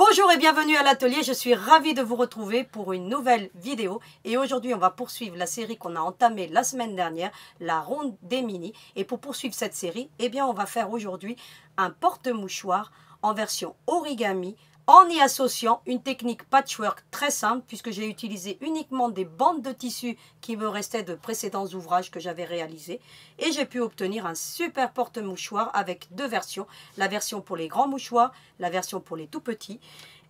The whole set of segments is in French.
Bonjour et bienvenue à l'atelier, je suis ravie de vous retrouver pour une nouvelle vidéo et aujourd'hui on va poursuivre la série qu'on a entamée la semaine dernière, la ronde des mini. Et pour poursuivre cette série, eh bien on va faire aujourd'hui un porte-mouchoir en version origami en y associant une technique patchwork très simple puisque j'ai utilisé uniquement des bandes de tissu qui me restaient de précédents ouvrages que j'avais réalisés et j'ai pu obtenir un super porte-mouchoir avec deux versions, la version pour les grands mouchoirs, la version pour les tout petits.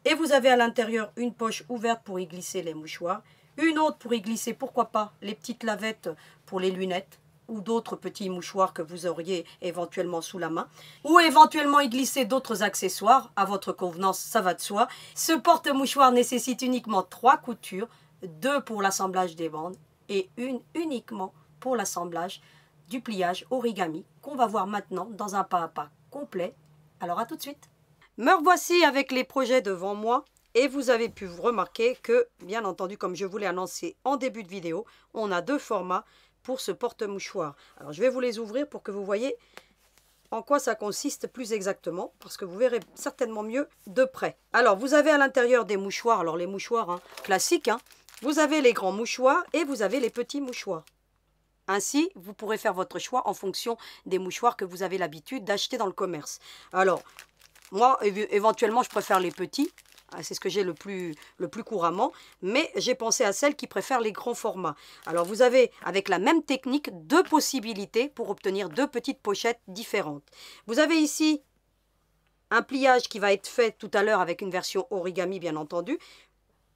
Et vous avez à l'intérieur une poche ouverte pour y glisser les mouchoirs, une autre pour y glisser, pourquoi pas, les petites lavettes pour les lunettes, ou d'autres petits mouchoirs que vous auriez éventuellement sous la main, ou éventuellement y glisser d'autres accessoires, à votre convenance, ça va de soi. Ce porte-mouchoir nécessite uniquement 3 coutures, 2 pour l'assemblage des bandes et une uniquement pour l'assemblage du pliage origami qu'on va voir maintenant dans un pas à pas complet. Alors à tout de suite. Me revoici avec les projets devant moi. Et vous avez pu remarquer que, bien entendu, comme je vous l'ai annoncé en début de vidéo, on a 2 formats pour ce porte-mouchoir. Alors, je vais vous les ouvrir pour que vous voyez en quoi ça consiste plus exactement, parce que vous verrez certainement mieux de près. Alors, vous avez à l'intérieur des mouchoirs, alors les mouchoirs classiques, vous avez les grands mouchoirs et vous avez les petits mouchoirs. Ainsi, vous pourrez faire votre choix en fonction des mouchoirs que vous avez l'habitude d'acheter dans le commerce. Alors, moi, éventuellement, je préfère les petits. C'est ce que j'ai le plus couramment, mais j'ai pensé à celles qui préfèrent les grands formats. Alors vous avez, avec la même technique, 2 possibilités pour obtenir 2 petites pochettes différentes. Vous avez ici un pliage qui va être fait tout à l'heure avec une version origami bien entendu,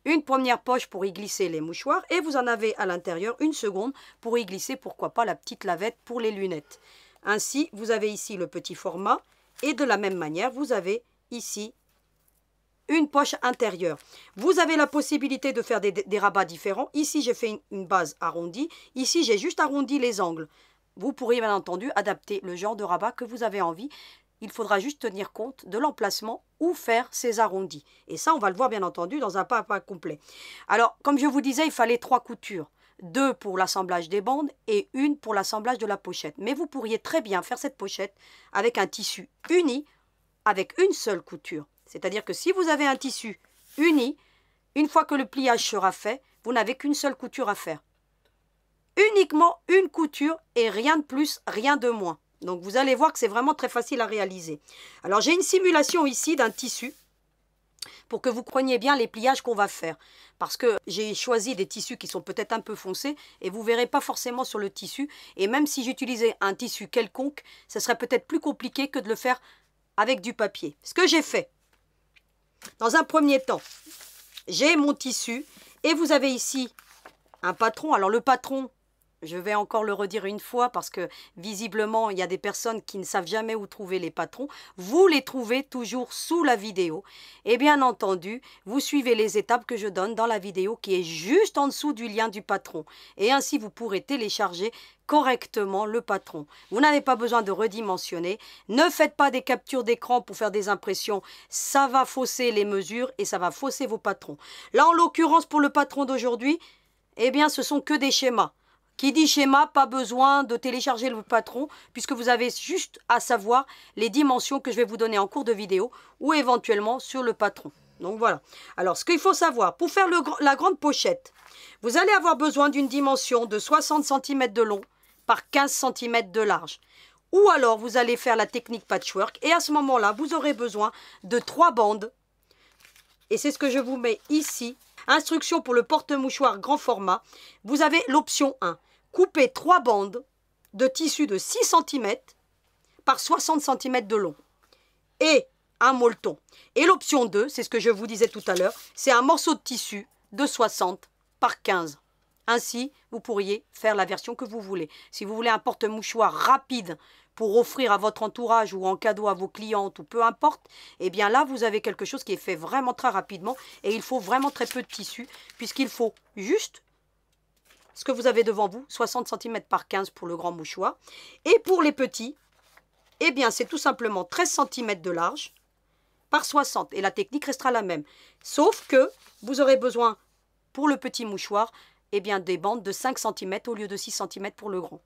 une première poche pour y glisser les mouchoirs et vous en avez à l'intérieur une seconde pour y glisser, pourquoi pas, la petite lavette pour les lunettes. Ainsi, vous avez ici le petit format et de la même manière, vous avez ici une poche intérieure. Vous avez la possibilité de faire des rabats différents. Ici, j'ai fait une base arrondie. Ici, j'ai juste arrondi les angles. Vous pourriez bien entendu adapter le genre de rabat que vous avez envie. Il faudra juste tenir compte de l'emplacement ou faire ces arrondis. Et ça, on va le voir bien entendu dans un pas à pas complet. Alors, comme je vous disais, il fallait 3 coutures. 2 pour l'assemblage des bandes et 1 pour l'assemblage de la pochette. Mais vous pourriez très bien faire cette pochette avec un tissu uni avec une seule couture. C'est-à-dire que si vous avez un tissu uni, une fois que le pliage sera fait, vous n'avez qu'une seule couture à faire. Uniquement une couture et rien de plus, rien de moins. Donc vous allez voir que c'est vraiment très facile à réaliser. Alors j'ai une simulation ici d'un tissu pour que vous preniez bien les pliages qu'on va faire. Parce que j'ai choisi des tissus qui sont peut-être un peu foncés et vous ne verrez pas forcément sur le tissu. Et même si j'utilisais un tissu quelconque, ce serait peut-être plus compliqué que de le faire avec du papier. Ce que j'ai fait, dans un premier temps, j'ai mon tissu et vous avez ici un patron. Alors le patron, je vais encore le redire une fois parce que visiblement il y a des personnes qui ne savent jamais où trouver les patrons. Vous les trouvez toujours sous la vidéo et bien entendu vous suivez les étapes que je donne dans la vidéo qui est juste en dessous du lien du patron et ainsi vous pourrez télécharger correctement le patron. Vous n'avez pas besoin de redimensionner. Ne faites pas des captures d'écran pour faire des impressions. Ça va fausser les mesures et ça va fausser vos patrons. Là, en l'occurrence, pour le patron d'aujourd'hui, eh bien, ce sont que des schémas. Qui dit schéma, pas besoin de télécharger le patron puisque vous avez juste à savoir les dimensions que je vais vous donner en cours de vidéo ou éventuellement sur le patron. Donc voilà. Alors, ce qu'il faut savoir, pour faire la grande pochette, vous allez avoir besoin d'une dimension de 60 cm de long par 15 cm de large. Ou alors, vous allez faire la technique patchwork et à ce moment-là, vous aurez besoin de 3 bandes. Et c'est ce que je vous mets ici. Instruction pour le porte-mouchoir grand format. Vous avez l'option 1. Couper 3 bandes de tissu de 6 cm par 60 cm de long. Et un molleton. Et l'option 2, c'est ce que je vous disais tout à l'heure, c'est un morceau de tissu de 60 par 15. Ainsi, vous pourriez faire la version que vous voulez. Si vous voulez un porte-mouchoir rapide pour offrir à votre entourage ou en cadeau à vos clientes ou peu importe, eh bien là, vous avez quelque chose qui est fait vraiment très rapidement et il faut vraiment très peu de tissu puisqu'il faut juste ce que vous avez devant vous, 60 cm par 15 pour le grand mouchoir. Et pour les petits, eh bien c'est tout simplement 13 cm de large par 60 et la technique restera la même. Sauf que vous aurez besoin pour le petit mouchoir eh bien, des bandes de 5 cm au lieu de 6 cm pour le grand.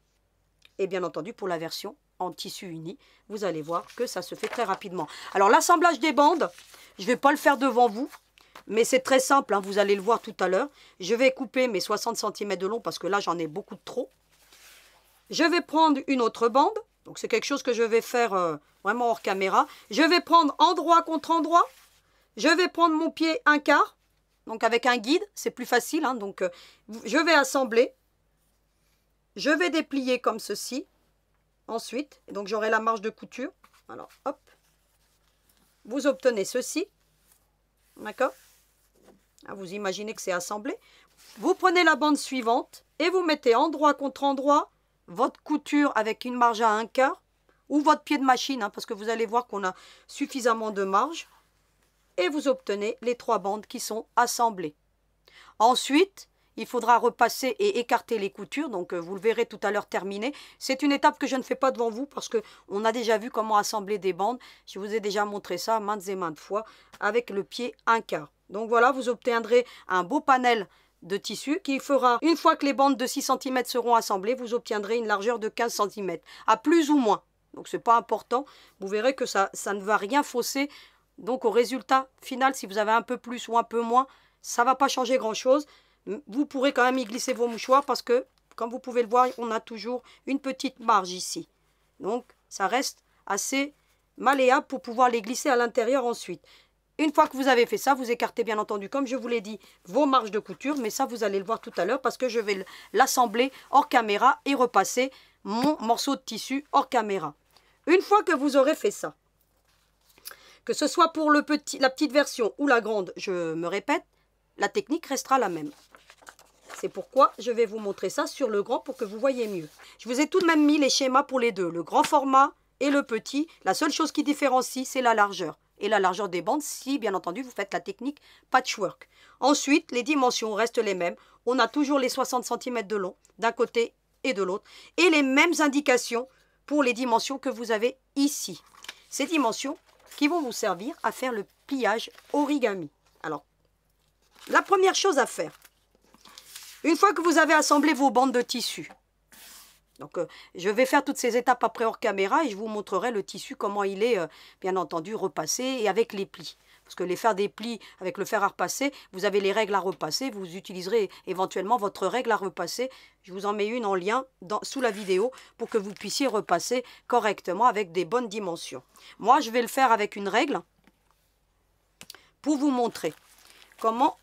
Et bien entendu pour la version en tissu uni, vous allez voir que ça se fait très rapidement. Alors l'assemblage des bandes, je ne vais pas le faire devant vous, mais c'est très simple, hein, vous allez le voir tout à l'heure. Je vais couper mes 60 cm de long parce que là j'en ai beaucoup de trop. Je vais prendre une autre bande, donc c'est quelque chose que je vais faire vraiment hors caméra. Je vais prendre endroit contre endroit, je vais prendre mon pied un quart, donc avec un guide, c'est plus facile, hein, donc je vais assembler. Je vais déplier comme ceci, ensuite, et donc j'aurai la marge de couture. Alors, hop, vous obtenez ceci, d'accord? Vous imaginez que c'est assemblé. Vous prenez la bande suivante et vous mettez endroit contre endroit votre couture avec une marge à un quart ou votre pied de machine, hein, parce que vous allez voir qu'on a suffisamment de marge. Et vous obtenez les 3 bandes qui sont assemblées. Ensuite, il faudra repasser et écarter les coutures, donc vous le verrez tout à l'heure terminé. C'est une étape que je ne fais pas devant vous parce qu'on a déjà vu comment assembler des bandes. Je vous ai déjà montré ça maintes et maintes fois avec le pied un quart. Donc voilà, vous obtiendrez un beau panel de tissu qui fera, une fois que les bandes de 6 cm seront assemblées, vous obtiendrez une largeur de 15 cm, à plus ou moins. Donc ce n'est pas important, vous verrez que ça ne va rien fausser. Donc au résultat final, si vous avez un peu plus ou un peu moins, ça ne va pas changer grand-chose. Vous pourrez quand même y glisser vos mouchoirs parce que, comme vous pouvez le voir, on a toujours une petite marge ici. Donc, ça reste assez malléable pour pouvoir les glisser à l'intérieur ensuite. Une fois que vous avez fait ça, vous écartez bien entendu, comme je vous l'ai dit, vos marges de couture. Mais ça, vous allez le voir tout à l'heure parce que je vais l'assembler hors caméra et repasser mon morceau de tissu hors caméra. Une fois que vous aurez fait ça, que ce soit pour la petite version ou la grande, je me répète, la technique restera la même. C'est pourquoi je vais vous montrer ça sur le grand pour que vous voyez mieux. Je vous ai tout de même mis les schémas pour les deux, le grand format et le petit. La seule chose qui différencie, c'est la largeur. Et la largeur des bandes, si bien entendu vous faites la technique patchwork. Ensuite, les dimensions restent les mêmes. On a toujours les 60 cm de long d'un côté et de l'autre. Et les mêmes indications pour les dimensions que vous avez ici. Ces dimensions qui vont vous servir à faire le pliage origami. Alors, la première chose à faire, une fois que vous avez assemblé vos bandes de tissu, donc je vais faire toutes ces étapes après hors caméra et je vous montrerai le tissu, comment il est bien entendu repassé et avec les plis. Parce que les faire des plis avec le fer à repasser, vous avez les règles à repasser, vous utiliserez éventuellement votre règle à repasser. Je vous en mets une en lien sous la vidéo pour que vous puissiez repasser correctement avec des bonnes dimensions. Moi, je vais le faire avec une règle pour vous montrer comment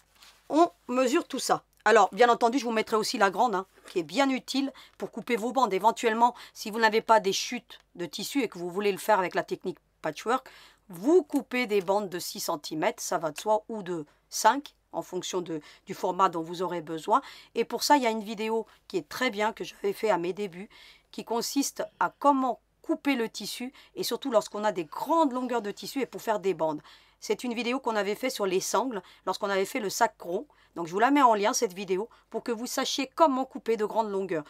on mesure tout ça. Alors, bien entendu, je vous mettrai aussi la grande, hein, qui est bien utile pour couper vos bandes. Éventuellement, si vous n'avez pas des chutes de tissu et que vous voulez le faire avec la technique patchwork, vous coupez des bandes de 6 cm, ça va de soi, ou de 5, en fonction du format dont vous aurez besoin. Et pour ça, il y a une vidéo qui est très bien, que j'avais fait à mes débuts, qui consiste à comment couper le tissu, et surtout lorsqu'on a des grandes longueurs de tissu et pour faire des bandes. C'est une vidéo qu'on avait fait sur les sangles, lorsqu'on avait fait le sac rond. Donc je vous la mets en lien, cette vidéo, pour que vous sachiez comment couper de grandes longueurs.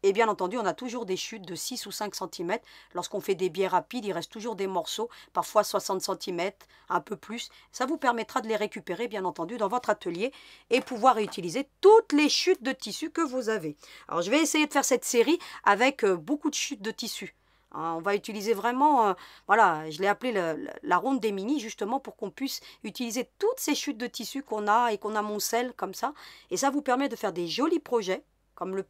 Et bien entendu, on a toujours des chutes de 6 ou 5 cm. Lorsqu'on fait des biais rapides, il reste toujours des morceaux, parfois 60 cm, un peu plus. Ça vous permettra de les récupérer, bien entendu, dans votre atelier et pouvoir réutiliser toutes les chutes de tissu que vous avez. Alors, je vais essayer de faire cette série avec beaucoup de chutes de tissu. On va utiliser vraiment, voilà, je l'ai appelé la ronde des mini, justement pour qu'on puisse utiliser toutes ces chutes de tissu qu'on a et qu'on amoncelle comme ça. Et ça vous permet de faire des jolis projets, comme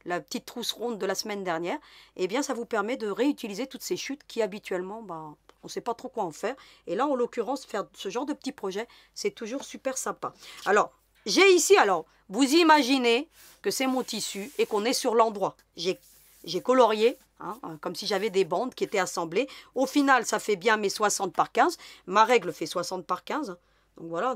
la petite trousse ronde de la semaine dernière. Et bien, ça vous permet de réutiliser toutes ces chutes qui habituellement, on ne sait pas trop quoi en faire. Et là, en l'occurrence, faire ce genre de petits projets, c'est toujours super sympa. Alors, j'ai ici, vous imaginez que c'est mon tissu et qu'on est sur l'endroit. J'ai colorié, hein, comme si j'avais des bandes qui étaient assemblées. Au final, ça fait bien mes 60 par 15. Ma règle fait 60 par 15. Donc voilà,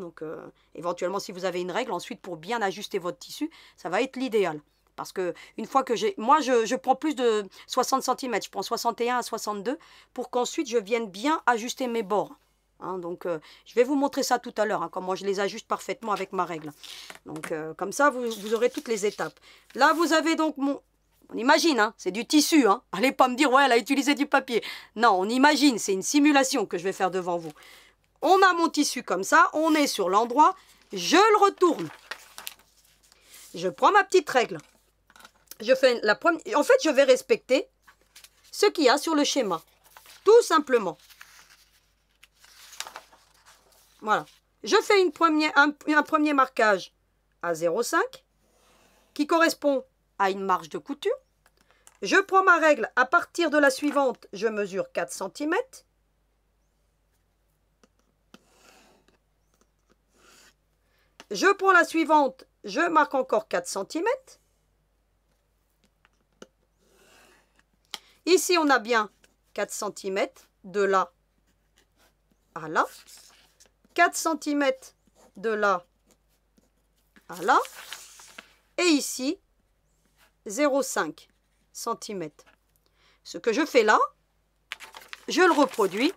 éventuellement, si vous avez une règle, ensuite, pour bien ajuster votre tissu, ça va être l'idéal. Parce que une fois que moi, je prends plus de 60 cm, je prends 61 à 62 pour qu'ensuite, je vienne bien ajuster mes bords. Hein, donc, je vais vous montrer ça tout à l'heure, hein, comment je les ajuste parfaitement avec ma règle. Donc, comme ça, vous aurez toutes les étapes. Là, vous avez donc on imagine, hein, c'est du tissu. Hein. Allez pas me dire, ouais, elle a utilisé du papier. Non, on imagine, c'est une simulation que je vais faire devant vous. On a mon tissu comme ça, on est sur l'endroit, je le retourne. Je prends ma petite règle. Je fais la première. En fait, je vais respecter ce qu'il y a sur le schéma. Tout simplement. Voilà. Je fais un premier marquage à 0,5 qui correspond à une marge de couture. Je prends ma règle, à partir de la suivante, je mesure 4 cm. Je prends la suivante, je marque encore 4 cm. Ici, on a bien 4 cm de là à là. 4 cm de là à là. Et ici, 0,5 cm. Ce que je fais là, je le reproduis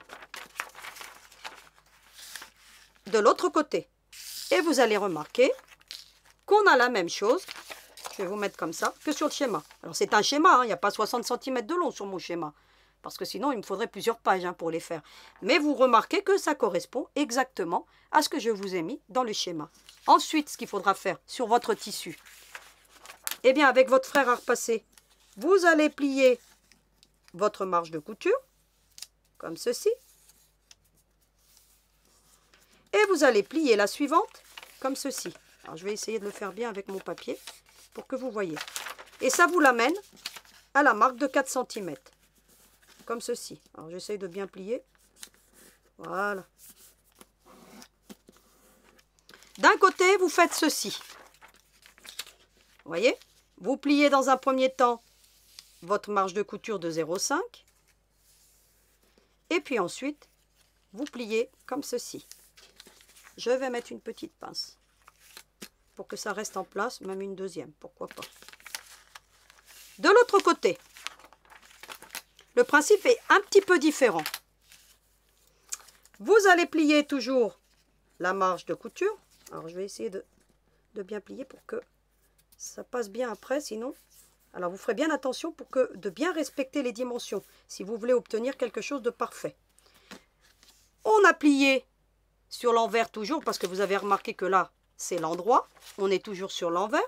de l'autre côté. Et vous allez remarquer qu'on a la même chose, je vais vous mettre comme ça, que sur le schéma. Alors c'est un schéma, hein, il n'y a pas 60 cm de long sur mon schéma, parce que sinon il me faudrait plusieurs pages hein, pour les faire. Mais vous remarquez que ça correspond exactement à ce que je vous ai mis dans le schéma. Ensuite, ce qu'il faudra faire sur votre tissu, eh bien avec votre frère à repasser, vous allez plier votre marge de couture, comme ceci. Et vous allez plier la suivante, comme ceci. Alors je vais essayer de le faire bien avec mon papier, pour que vous voyez. Et ça vous l'amène à la marque de 4 cm. Comme ceci. Alors j'essaye de bien plier. Voilà. D'un côté, vous faites ceci. Vous voyez? Vous pliez dans un premier temps votre marge de couture de 0,5. Et puis ensuite, vous pliez comme ceci. Je vais mettre une petite pince pour que ça reste en place, même une deuxième, pourquoi pas. De l'autre côté, le principe est un petit peu différent. Vous allez plier toujours la marge de couture. Alors je vais essayer de bien plier pour que ça passe bien après, sinon... Alors vous ferez bien attention pour de bien respecter les dimensions, si vous voulez obtenir quelque chose de parfait. On a plié sur l'envers toujours, parce que vous avez remarqué que là, c'est l'endroit. On est toujours sur l'envers.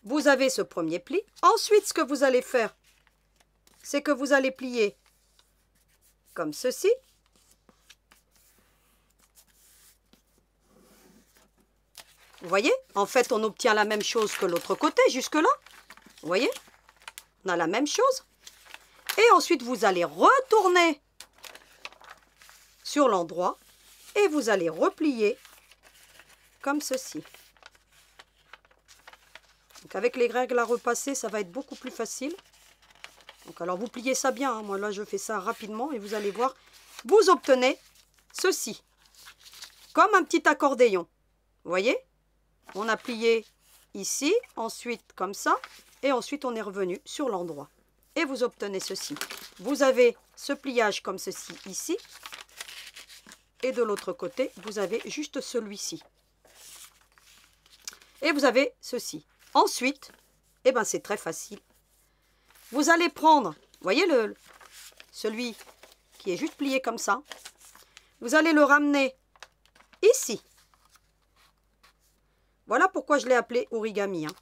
Vous avez ce premier pli. Ensuite, ce que vous allez faire, c'est que vous allez plier comme ceci. Vous voyez? En fait, on obtient la même chose que l'autre côté, jusque-là. Vous voyez? On a la même chose. Et ensuite, vous allez retourner sur l'endroit et vous allez replier comme ceci. Donc avec les règles à repasser, ça va être beaucoup plus facile. Donc alors vous pliez ça bien, hein. Moi là je fais ça rapidement et vous allez voir, vous obtenez ceci, comme un petit accordéon. Vous voyez? On a plié ici, ensuite comme ça, et ensuite on est revenu sur l'endroit. Et vous obtenez ceci. Vous avez ce pliage comme ceci ici. Et de l'autre côté, vous avez juste celui-ci. Et vous avez ceci. Ensuite, eh ben c'est très facile. Vous allez prendre, vous voyez celui qui est juste plié comme ça. Vous allez le ramener ici. Voilà pourquoi je l'ai appelé origami. Hein.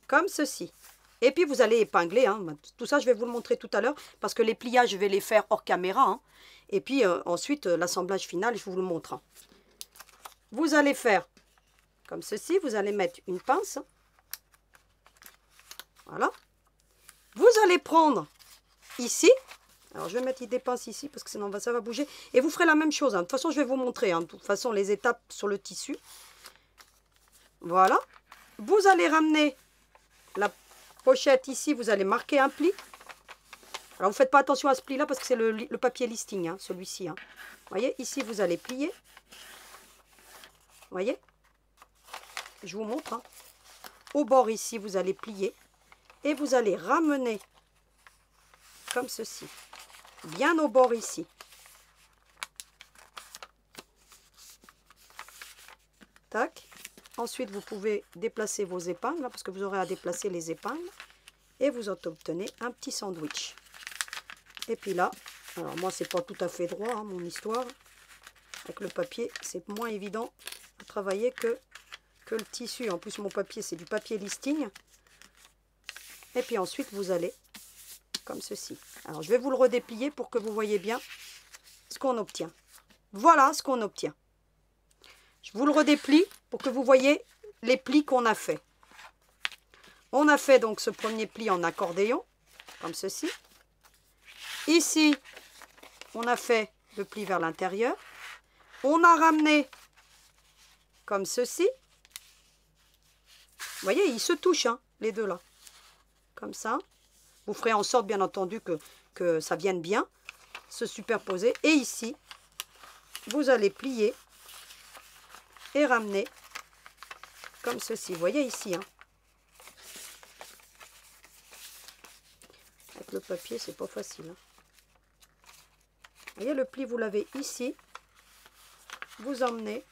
Comme ceci. Et puis vous allez épingler. Hein. Tout ça, je vais vous le montrer tout à l'heure. Parce que les pliages, je vais les faire hors caméra. Hein. Et puis ensuite, l'assemblage final, je vous le montre. Hein. Vous allez faire comme ceci. Vous allez mettre une pince. Voilà. Vous allez prendre ici. Alors, je vais mettre des pinces ici parce que sinon ça va bouger. Et vous ferez la même chose. Hein. De toute façon, je vais vous montrer. Hein. De toute façon, les étapes sur le tissu. Voilà. Vous allez ramener la pochette ici. Vous allez marquer un pli. Alors, vous ne faites pas attention à ce pli-là parce que c'est le papier listing, hein, celui-ci. Hein. Vous voyez, ici, vous allez plier. Vous voyez? Je vous montre. Hein. Au bord ici, vous allez plier. Et vous allez ramener comme ceci. Bien au bord ici. Tac. Ensuite, vous pouvez déplacer vos épingles, parce que vous aurez à déplacer les épingles. Et vous obtenez un petit sandwich. Et puis là, alors moi, c'est pas tout à fait droit, hein, mon histoire. Avec le papier, c'est moins évident à travailler que le tissu. En plus, mon papier, c'est du papier listing. Et puis ensuite, vous allez comme ceci. Alors, je vais vous le redéplier pour que vous voyez bien ce qu'on obtient. Voilà ce qu'on obtient. Je vous le redéplie pour que vous voyez les plis qu'on a fait. On a fait donc ce premier pli en accordéon, comme ceci. Ici, on a fait le pli vers l'intérieur. On a ramené comme ceci. Vous voyez, ils se touchent, hein, les deux là. Comme ça. Vous ferez en sorte, bien entendu, que ça vienne bien se superposer. Et ici, vous allez plier et ramener comme ceci. Vous voyez ici, hein. Avec le papier, c'est pas facile, hein. Vous voyez, le pli, vous l'avez ici. Vous emmenez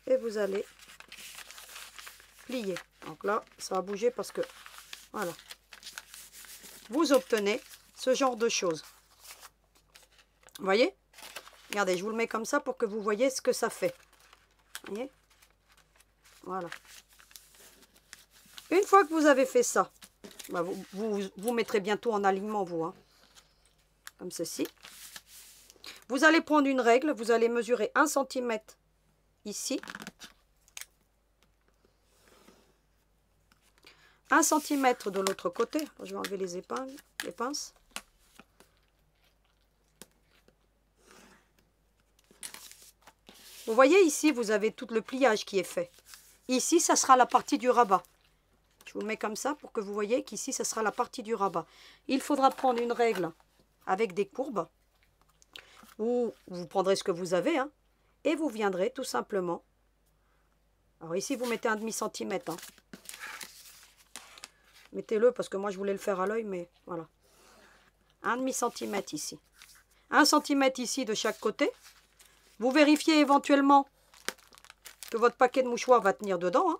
et vous allez plier. Donc là, ça va bouger parce que, voilà. Vous obtenez ce genre de choses. Vous voyez? Regardez, je vous le mets comme ça pour que vous voyez ce que ça fait. Vous voyez? Voilà. Une fois que vous avez fait ça, bah vous mettrez bientôt en alignement, vous, hein, comme ceci. Vous allez prendre une règle, vous allez mesurer 1 cm ici. 1 cm de l'autre côté. Je vais enlever les épingles, les pinces. Vous voyez ici, vous avez tout le pliage qui est fait. Ici, ça sera la partie du rabat. Je vous le mets comme ça pour que vous voyez qu'ici, ça sera la partie du rabat. Il faudra prendre une règle avec des courbes. Ou vous prendrez ce que vous avez, hein, et vous viendrez tout simplement. Alors ici, vous mettez 1/2 centimètre. Hein. Mettez-le parce que moi, je voulais le faire à l'œil, mais voilà. 1/2 centimètre ici. 1 centimètre ici de chaque côté. Vous vérifiez éventuellement que votre paquet de mouchoirs va tenir dedans. Hein.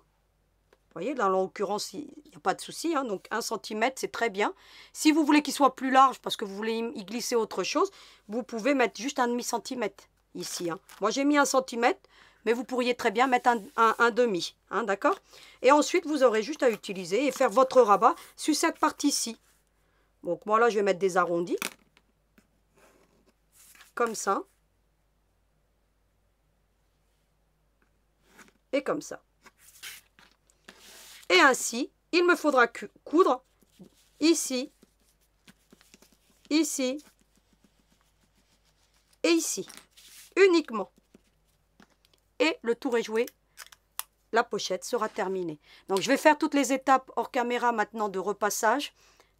Vous voyez, là, en l'occurrence, il n'y a pas de souci. Hein, donc 1 cm, c'est très bien. Si vous voulez qu'il soit plus large parce que vous voulez y glisser autre chose, vous pouvez mettre juste 1/2 centimètre ici. Hein. Moi, j'ai mis 1 centimètre, mais vous pourriez très bien mettre un demi. Hein, d'accord? Et ensuite, vous aurez juste à utiliser et faire votre rabat sur cette partie-ci. Donc, moi, là, je vais mettre des arrondis. Comme ça. Et comme ça. Et ainsi, il me faudra coudre ici, ici et ici. Uniquement. Et le tour est joué. La pochette sera terminée. Donc, je vais faire toutes les étapes hors caméra maintenant de repassage,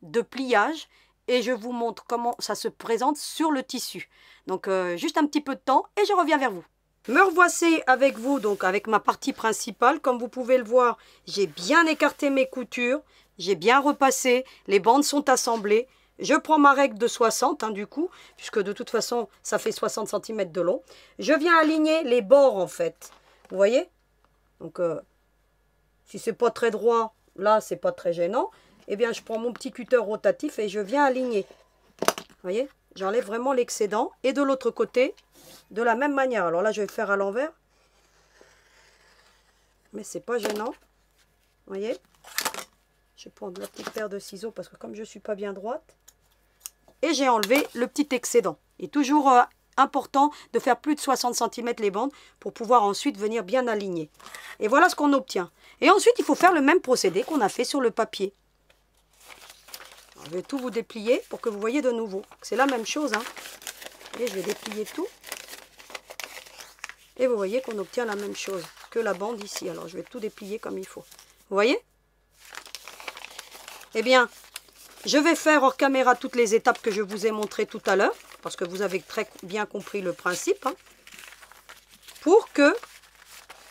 de pliage. Et je vous montre comment ça se présente sur le tissu. Donc, juste un petit peu de temps et je reviens vers vous. Me revoici avec vous, donc avec ma partie principale. Comme vous pouvez le voir, j'ai bien écarté mes coutures, j'ai bien repassé, les bandes sont assemblées. Je prends ma règle de 60, hein, du coup, puisque de toute façon, ça fait 60 cm de long. Je viens aligner les bords, en fait. Vous voyez? Donc, si c'est pas très droit, là, c'est pas très gênant. Eh bien, je prends mon petit cutter rotatif et je viens aligner. Vous voyez? J'enlève vraiment l'excédent. Et de l'autre côté, de la même manière. Alors là, je vais le faire à l'envers. Mais c'est pas gênant. Vous voyez? Je vais prendre la petite paire de ciseaux parce que comme je ne suis pas bien droite. Et j'ai enlevé le petit excédent. Il est toujours important de faire plus de 60 cm les bandes pour pouvoir ensuite venir bien aligner. Et voilà ce qu'on obtient. Et ensuite, il faut faire le même procédé qu'on a fait sur le papier. Alors, je vais tout vous déplier pour que vous voyez de nouveau. C'est la même chose. Hein. Et je vais déplier tout. Et vous voyez qu'on obtient la même chose que la bande ici. Alors, je vais tout déplier comme il faut. Vous voyez? Eh bien, je vais faire hors caméra toutes les étapes que je vous ai montrées tout à l'heure. Parce que vous avez très bien compris le principe. Hein, pour que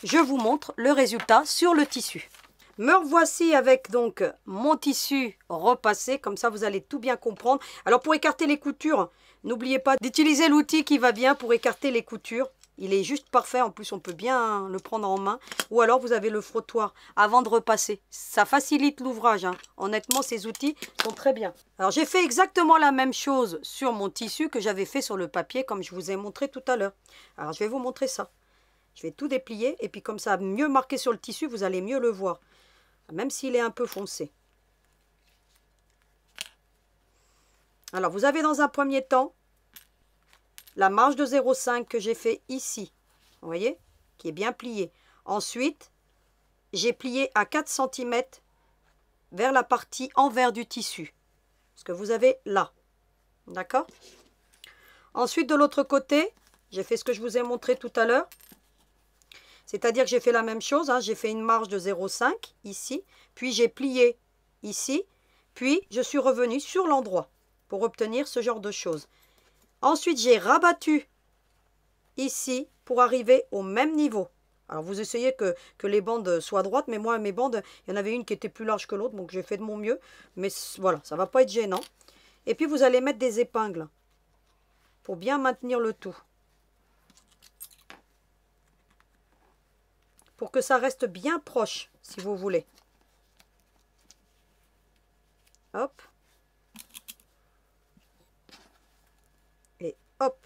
je vous montre le résultat sur le tissu. Me revoici avec donc mon tissu repassé. Comme ça, vous allez tout bien comprendre. Alors, pour écarter les coutures, n'oubliez pas d'utiliser l'outil qui va bien pour écarter les coutures. Il est juste parfait. En plus, on peut bien le prendre en main. Ou alors, vous avez le frottoir avant de repasser. Ça facilite l'ouvrage. Hein. Honnêtement, ces outils sont très bien. Alors, j'ai fait exactement la même chose sur mon tissu que j'avais fait sur le papier, comme je vous ai montré tout à l'heure. Alors, je vais vous montrer ça. Je vais tout déplier. Et puis, comme ça, mieux marqué sur le tissu, vous allez mieux le voir. Même s'il est un peu foncé. Alors, vous avez dans un premier temps la marge de 0,5 que j'ai fait ici. Vous voyez? Qui est bien pliée. Ensuite, j'ai plié à 4 cm vers la partie envers du tissu. Ce que vous avez là. D'accord? Ensuite, de l'autre côté, j'ai fait ce que je vous ai montré tout à l'heure. C'est-à-dire que j'ai fait la même chose. Hein, j'ai fait une marge de 0,5 ici. Puis j'ai plié ici. Puis je suis revenue sur l'endroit pour obtenir ce genre de choses. Ensuite, j'ai rabattu ici pour arriver au même niveau. Alors, vous essayez que les bandes soient droites, mais moi, mes bandes, il y en avait une qui était plus large que l'autre, donc j'ai fait de mon mieux. Mais voilà, ça ne va pas être gênant. Et puis, vous allez mettre des épingles pour bien maintenir le tout. Pour que ça reste bien proche, si vous voulez. Hop. Et hop.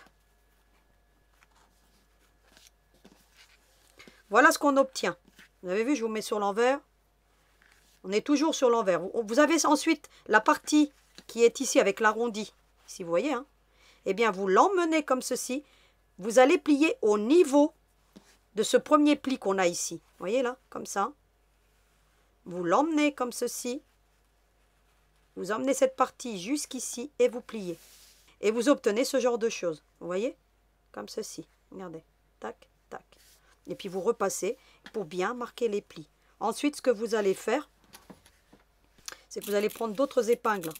Voilà ce qu'on obtient. Vous avez vu, je vous mets sur l'envers. On est toujours sur l'envers. Vous avez ensuite la partie qui est ici avec l'arrondi. Si vous voyez, hein. Eh bien, vous l'emmenez comme ceci. Vous allez plier au niveau de ce premier pli qu'on a ici. Vous voyez là, comme ça. Vous l'emmenez comme ceci. Vous emmenez cette partie jusqu'ici et vous pliez. Et vous obtenez ce genre de choses. Vous voyez? Comme ceci. Regardez. Tac, tac. Et puis vous repassez pour bien marquer les plis. Ensuite, ce que vous allez faire, c'est que vous allez prendre d'autres épingles.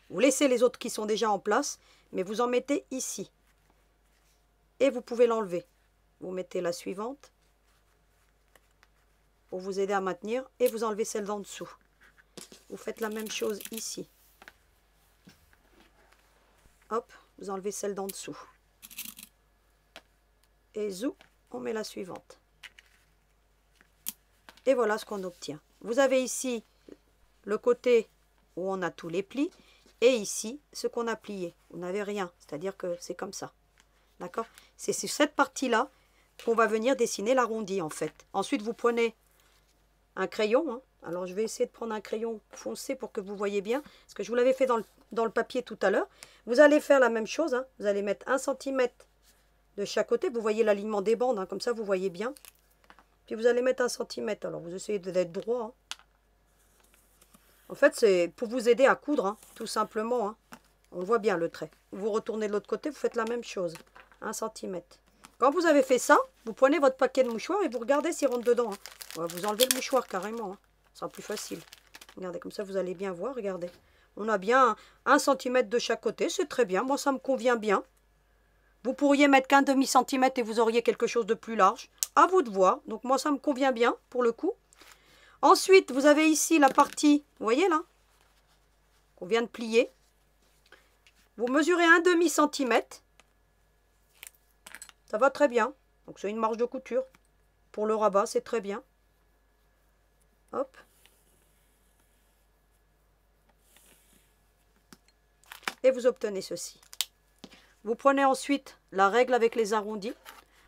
Vous laissez les autres qui sont déjà en place, mais vous en mettez ici. Et vous pouvez l'enlever. Vous mettez la suivante pour vous aider à maintenir et vous enlevez celle d'en dessous. Vous faites la même chose ici. Hop, vous enlevez celle d'en dessous. Et zou, on met la suivante. Et voilà ce qu'on obtient. Vous avez ici le côté où on a tous les plis et ici ce qu'on a plié. Vous n'avez rien, c'est-à-dire que c'est comme ça. D'accord? C'est sur cette partie-là qu'on va venir dessiner l'arrondi en fait. Ensuite, vous prenez un crayon. Hein. Alors, je vais essayer de prendre un crayon foncé pour que vous voyez bien. Parce que je vous l'avais fait dans le papier tout à l'heure. Vous allez faire la même chose. Hein. Vous allez mettre 1 cm de chaque côté. Vous voyez l'alignement des bandes. Hein. Comme ça, vous voyez bien. Puis, vous allez mettre 1 cm. Alors, vous essayez d'être droit. Hein. En fait, c'est pour vous aider à coudre. Hein, tout simplement. Hein. On voit bien le trait. Vous retournez de l'autre côté. Vous faites la même chose. 1 cm. Quand vous avez fait ça, vous prenez votre paquet de mouchoirs et vous regardez s'il rentre dedans. Hein. Vous enlevez le mouchoir carrément. Hein. Ce sera plus facile. Regardez, comme ça, vous allez bien voir. Regardez. On a bien 1 cm de chaque côté. C'est très bien. Moi, ça me convient bien. Vous pourriez mettre qu'un demi-centimètre et vous auriez quelque chose de plus large. À vous de voir. Donc, moi, ça me convient bien pour le coup. Ensuite, vous avez ici la partie, vous voyez là, qu'on vient de plier. Vous mesurez 1 demi-centimètre. Ça va très bien. Donc, c'est une marge de couture. Pour le rabat, c'est très bien. Hop. Et vous obtenez ceci. Vous prenez ensuite la règle avec les arrondis.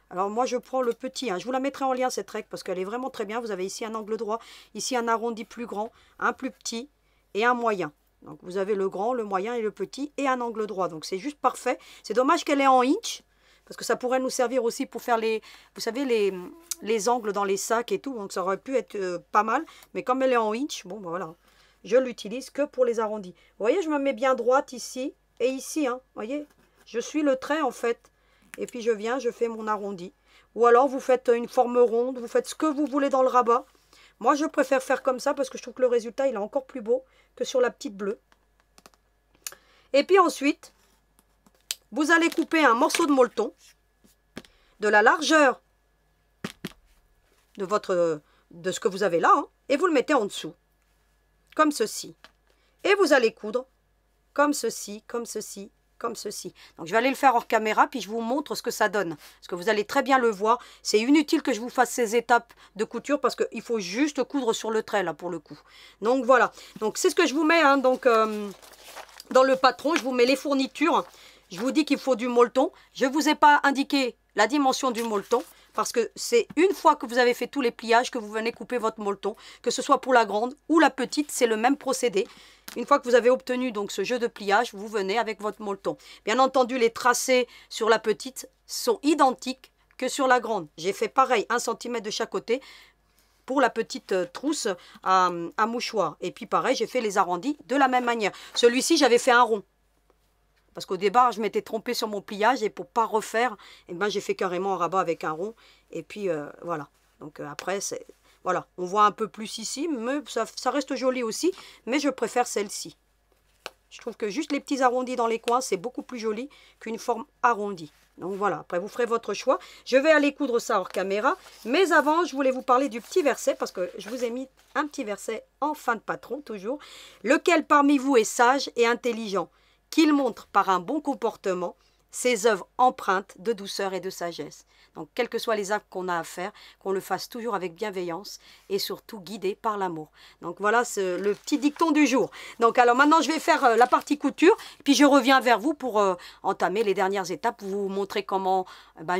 Alors moi je prends le petit, hein. Je vous la mettrai en lien cette règle parce qu'elle est vraiment très bien. Vous avez ici un angle droit, ici un arrondi plus grand, un plus petit et un moyen. Donc vous avez le grand, le moyen et le petit et un angle droit. Donc c'est juste parfait. C'est dommage qu'elle est en inch parce que ça pourrait nous servir aussi pour faire les, vous savez, les angles dans les sacs et tout. Donc ça aurait pu être pas mal. Mais comme elle est en inch, bon ben voilà, je l'utilise que pour les arrondis. Vous voyez, je me mets bien droite ici et ici. Hein, vous voyez, je suis le trait en fait. Et puis je viens, je fais mon arrondi. Ou alors vous faites une forme ronde, vous faites ce que vous voulez dans le rabat. Moi je préfère faire comme ça parce que je trouve que le résultat il est encore plus beau que sur la petite bleue. Et puis ensuite, vous allez couper un morceau de molleton de la largeur de ce que vous avez là. Hein, et vous le mettez en dessous. Comme ceci. Et vous allez coudre comme ceci, comme ceci. Comme ceci. Donc je vais aller le faire hors caméra, puis je vous montre ce que ça donne. Parce que vous allez très bien le voir. C'est inutile que je vous fasse ces étapes de couture, parce qu'il faut juste coudre sur le trait, là, pour le coup. Donc voilà. Donc c'est ce que je vous mets, hein, donc, dans le patron. Je vous mets les fournitures. Je vous dis qu'il faut du molleton. Je ne vous ai pas indiqué la dimension du molleton, parce que c'est une fois que vous avez fait tous les pliages que vous venez couper votre molleton. Que ce soit pour la grande ou la petite, c'est le même procédé. Une fois que vous avez obtenu donc ce jeu de pliage, vous venez avec votre molleton. Bien entendu, les tracés sur la petite sont identiques que sur la grande. J'ai fait pareil, 1 cm de chaque côté pour la petite trousse à mouchoir. Et puis pareil, j'ai fait les arrondis de la même manière. Celui-ci, j'avais fait un rond. Parce qu'au départ, je m'étais trompée sur mon pliage et pour ne pas refaire, eh ben, j'ai fait carrément un rabat avec un rond. Et puis voilà. Donc après, c'est voilà, on voit un peu plus ici, mais ça reste joli aussi. Mais je préfère celle-ci. Je trouve que juste les petits arrondis dans les coins, c'est beaucoup plus joli qu'une forme arrondie. Donc voilà, après vous ferez votre choix. Je vais aller coudre ça hors caméra. Mais avant, je voulais vous parler du petit verset, parce que je vous ai mis un petit verset en fin de patron, toujours. Lequel parmi vous est sage et intelligent, qu'il montre par un bon comportement ses œuvres empreintes de douceur et de sagesse. Donc, quels que soient les actes qu'on a à faire, qu'on le fasse toujours avec bienveillance et surtout guidé par l'amour. Donc, voilà le petit dicton du jour. Donc, alors maintenant, je vais faire la partie couture, puis je reviens vers vous pour entamer les dernières étapes, vous montrer comment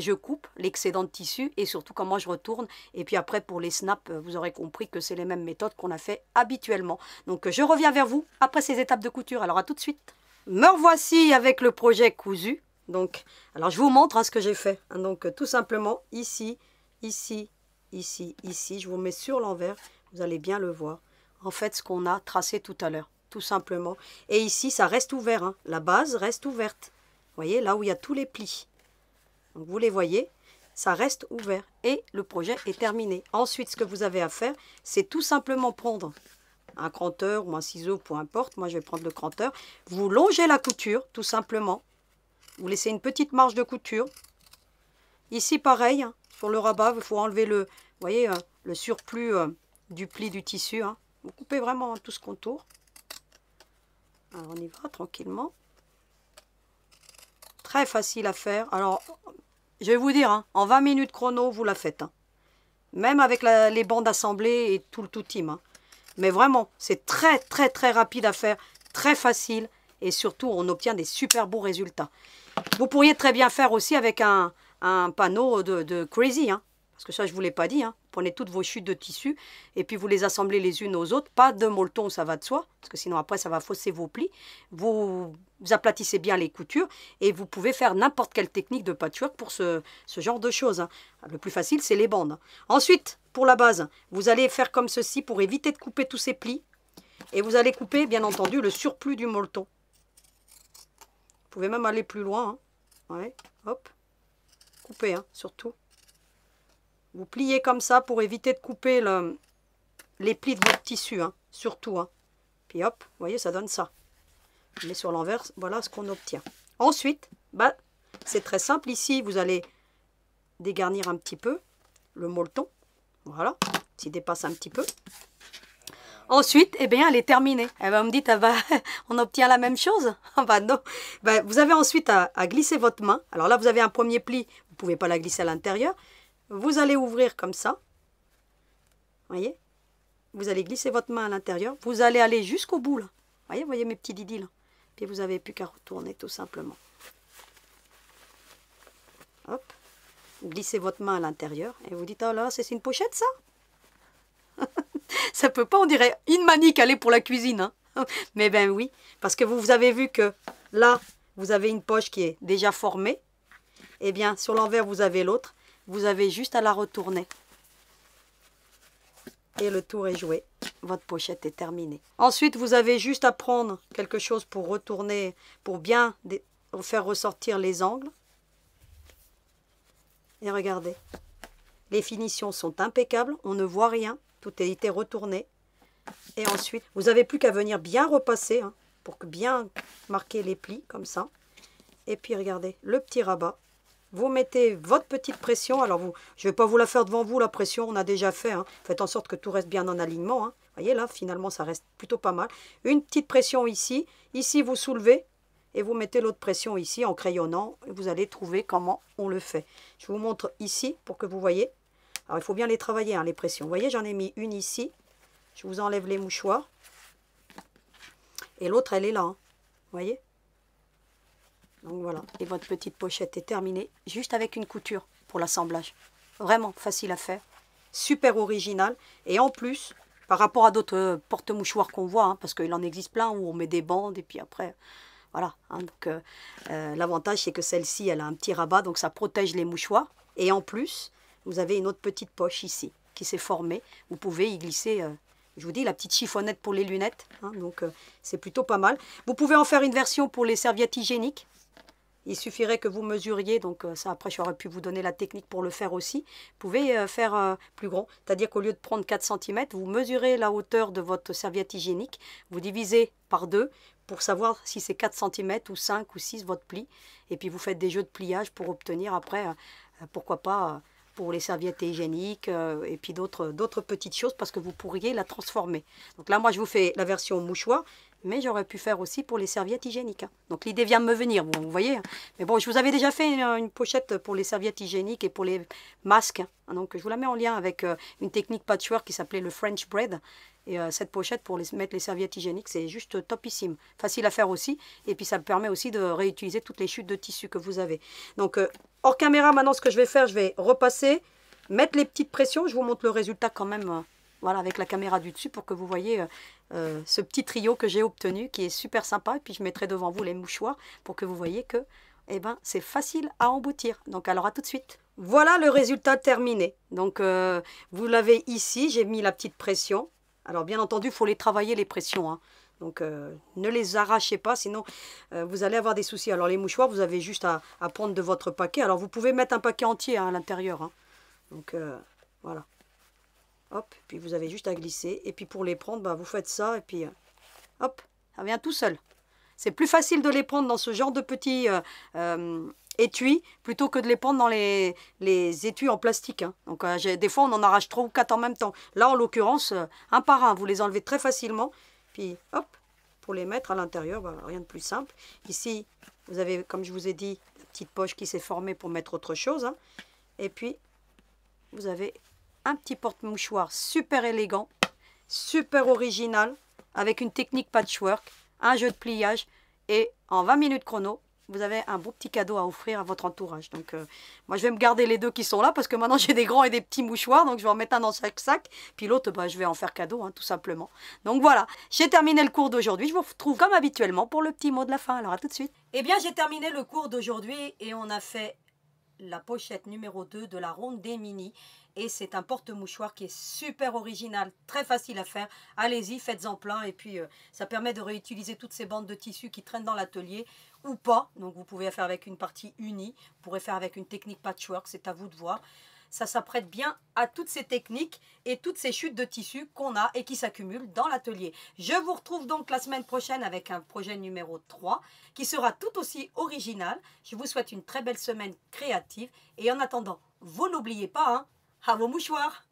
je coupe l'excédent de tissu et surtout comment je retourne. Et puis après, pour les snaps, vous aurez compris que c'est les mêmes méthodes qu'on a fait habituellement. Donc, je reviens vers vous après ces étapes de couture. Alors, à tout de suite. Me revoici avec le projet cousu. Donc, alors je vous montre ce que j'ai fait. Donc, tout simplement, ici, ici, ici, ici, je vous mets sur l'envers. Vous allez bien le voir. En fait, ce qu'on a tracé tout à l'heure, tout simplement. Et ici, ça reste ouvert. La base reste ouverte. Vous voyez, là où il y a tous les plis. Donc, vous les voyez, ça reste ouvert. Et le projet est terminé. Ensuite, ce que vous avez à faire, c'est tout simplement prendre un cranteur ou un ciseau, peu importe. Moi, je vais prendre le cranteur. Vous longez la couture, tout simplement. Vous laissez une petite marge de couture. Ici, pareil, sur le rabat, il faut enlever le, vous voyez, le surplus du pli du tissu. Vous coupez vraiment tout ce contour. Alors, on y va tranquillement. Très facile à faire. Alors, je vais vous dire, en 20 minutes chrono, vous la faites. Même avec les bandes assemblées et tout le tout team. Mais vraiment, c'est très, très, très rapide à faire. Très facile. Et surtout, on obtient des super beaux résultats. Vous pourriez très bien faire aussi avec un panneau de Crazy. Parce que ça, je ne vous l'ai pas dit. Prenez toutes vos chutes de tissu et puis vous les assemblez les unes aux autres. Pas de molleton, ça va de soi. Parce que sinon, après, ça va fausser vos plis. Vous aplatissez bien les coutures. Et vous pouvez faire n'importe quelle technique de patchwork pour ce genre de choses. Le plus facile, c'est les bandes. Ensuite, pour la base, vous allez faire comme ceci pour éviter de couper tous ces plis. Et vous allez couper, bien entendu, le surplus du molleton. Vous pouvez même aller plus loin. Ouais, hop. Coupez, surtout. Vous pliez comme ça pour éviter de couper les plis de votre tissu. Surtout. Puis hop, vous voyez, ça donne ça. On met sur l'envers, voilà ce qu'on obtient. Ensuite, c'est très simple. Ici, vous allez dégarnir un petit peu le molleton. Voilà, s'il dépasse un petit peu. Ensuite, eh bien, elle est terminée. Elle va me dire, on obtient la même chose. Non. Vous avez ensuite à glisser votre main. Alors là, vous avez un premier pli. Vous ne pouvez pas la glisser à l'intérieur. Vous allez ouvrir comme ça. Voyez? Vous allez glisser votre main à l'intérieur. Vous allez aller jusqu'au bout. Là. Voyez mes petits didis là. Puis vous n'avez plus qu'à retourner tout simplement. Hop. Vous glissez votre main à l'intérieur. Et vous dites, oh là, c'est une pochette ça? Ça peut pas, on dirait une manie calée pour la cuisine. Mais ben oui, parce que vous avez vu que là, vous avez une poche qui est déjà formée. Eh bien, sur l'envers, vous avez l'autre. Vous avez juste à la retourner. Et le tour est joué. Votre pochette est terminée. Ensuite, vous avez juste à prendre quelque chose pour retourner, pour bien faire ressortir les angles. Et regardez, les finitions sont impeccables, on ne voit rien. Tout a été retourné. Et ensuite, vous n'avez plus qu'à venir bien repasser pour bien marquer les plis comme ça. Et puis regardez, le petit rabat. Vous mettez votre petite pression. Alors je ne vais pas vous la faire devant vous, la pression, on a déjà fait. Faites en sorte que tout reste bien en alignement. Vous voyez là, finalement, ça reste plutôt pas mal. Une petite pression ici. Ici, vous soulevez et vous mettez l'autre pression ici en crayonnant. Et vous allez trouver comment on le fait. Je vous montre ici pour que vous voyez. Alors, il faut bien les travailler, les pressions. Vous voyez, j'en ai mis une ici. Je vous enlève les mouchoirs. Et l'autre, elle est là. Vous voyez? Donc voilà. Et votre petite pochette est terminée. Juste avec une couture pour l'assemblage. Vraiment facile à faire. Super original. Et en plus, par rapport à d'autres porte-mouchoirs qu'on voit, hein, parce qu'il en existe plein où on met des bandes et puis après, voilà. Hein, donc l'avantage c'est que celle-ci, elle a un petit rabat, donc ça protège les mouchoirs. Et en plus, vous avez une autre petite poche ici qui s'est formée. Vous pouvez y glisser, je vous dis, la petite chiffonnette pour les lunettes. Hein, donc c'est plutôt pas mal. Vous pouvez en faire une version pour les serviettes hygiéniques. Il suffirait que vous mesuriez, donc ça après j'aurais pu vous donner la technique pour le faire aussi. Vous pouvez faire plus grand, c'est-à-dire qu'au lieu de prendre 4 cm, vous mesurez la hauteur de votre serviette hygiénique, vous divisez par 2 pour savoir si c'est 4 cm ou 5 ou 6 votre pli. Et puis vous faites des jeux de pliage pour obtenir après, pourquoi pas, pour les serviettes hygiéniques et puis d'autres petites choses parce que vous pourriez la transformer. Donc là moi je vous fais la version mouchoir. Mais j'aurais pu faire aussi pour les serviettes hygiéniques. Hein. Donc l'idée vient de me venir, vous voyez. Hein. Mais bon, je vous avais déjà fait une pochette pour les serviettes hygiéniques et pour les masques. Hein. Donc je vous la mets en lien avec une technique patchwork qui s'appelait le French Braid. Et cette pochette pour mettre les serviettes hygiéniques, c'est juste topissime. Facile à faire aussi. Et puis ça me permet aussi de réutiliser toutes les chutes de tissu que vous avez. Donc hors caméra, maintenant ce que je vais faire, je vais repasser, mettre les petites pressions. Je vous montre le résultat quand même. Voilà, avec la caméra du dessus pour que vous voyez ce petit trio que j'ai obtenu qui est super sympa. Et puis je mettrai devant vous les mouchoirs pour que vous voyez que c'est facile à emboutir. Donc alors à tout de suite. Voilà le résultat terminé. Donc vous l'avez ici, j'ai mis la petite pression. Alors bien entendu, il faut les travailler les pressions. Hein. Donc ne les arrachez pas, sinon vous allez avoir des soucis. Alors les mouchoirs, vous avez juste à prendre de votre paquet. Alors vous pouvez mettre un paquet entier hein, à l'intérieur. Hein. Donc voilà. Hop, puis vous avez juste à glisser. Et puis pour les prendre, bah, vous faites ça. Et puis hop, ça vient tout seul. C'est plus facile de les prendre dans ce genre de petits étui plutôt que de les prendre dans les étuis en plastique. Hein. Donc des fois, on en arrache 3 ou 4 en même temps. Là, en l'occurrence, un par un, vous les enlevez très facilement. Puis hop, pour les mettre à l'intérieur, bah, rien de plus simple. Ici, vous avez, comme je vous ai dit, la petite poche qui s'est formée pour mettre autre chose. Hein. Et puis, vous avez un petit porte-mouchoir super élégant, super original, avec une technique patchwork, un jeu de pliage, et en 20 minutes chrono, vous avez un beau petit cadeau à offrir à votre entourage. Donc moi je vais me garder les deux qui sont là, parce que maintenant j'ai des grands et des petits mouchoirs, donc je vais en mettre un dans chaque sac, puis l'autre bah, je vais en faire cadeau, hein, tout simplement. Donc voilà, j'ai terminé le cours d'aujourd'hui, je vous retrouve comme habituellement pour le petit mot de la fin, alors à tout de suite. Eh bien j'ai terminé le cours d'aujourd'hui, et on a fait la pochette numéro 2 de la ronde des mini. Et c'est un porte-mouchoir qui est super original, très facile à faire. Allez-y, faites-en plein. Et puis, ça permet de réutiliser toutes ces bandes de tissu qui traînent dans l'atelier ou pas. Donc, vous pouvez faire avec une partie unie. Vous pourrez faire avec une technique patchwork. C'est à vous de voir. Ça s'apprête bien à toutes ces techniques et toutes ces chutes de tissu qu'on a et qui s'accumulent dans l'atelier. Je vous retrouve donc la semaine prochaine avec un projet numéro 3 qui sera tout aussi original. Je vous souhaite une très belle semaine créative. Et en attendant, vous n'oubliez pas, hein, à vos mouchoirs!